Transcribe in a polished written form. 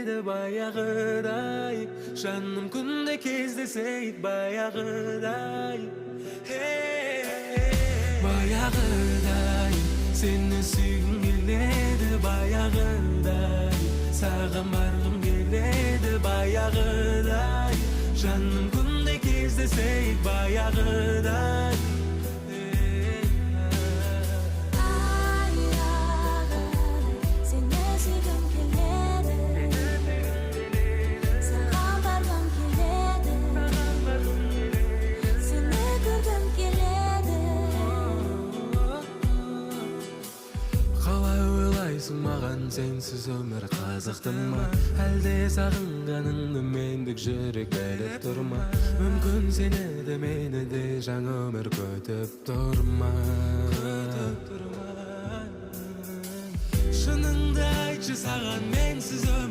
келеді баяғыдай, жаным күнде кездесейік баяғыдай. Баяғыдай, сені сүйгім келеді баяғыдай, саған барғым келеді баяғыдай, жаным күнде кездесейік баяғыдай. Маған сенсіз өмір қызықты ма, әлде сағынғаныңды мендік жүрек біліп тұр ма? Мүмкін сені де мені де жаңа өмір күтіп тұр ма? Шыныңды айтшы, саған менсіз өмір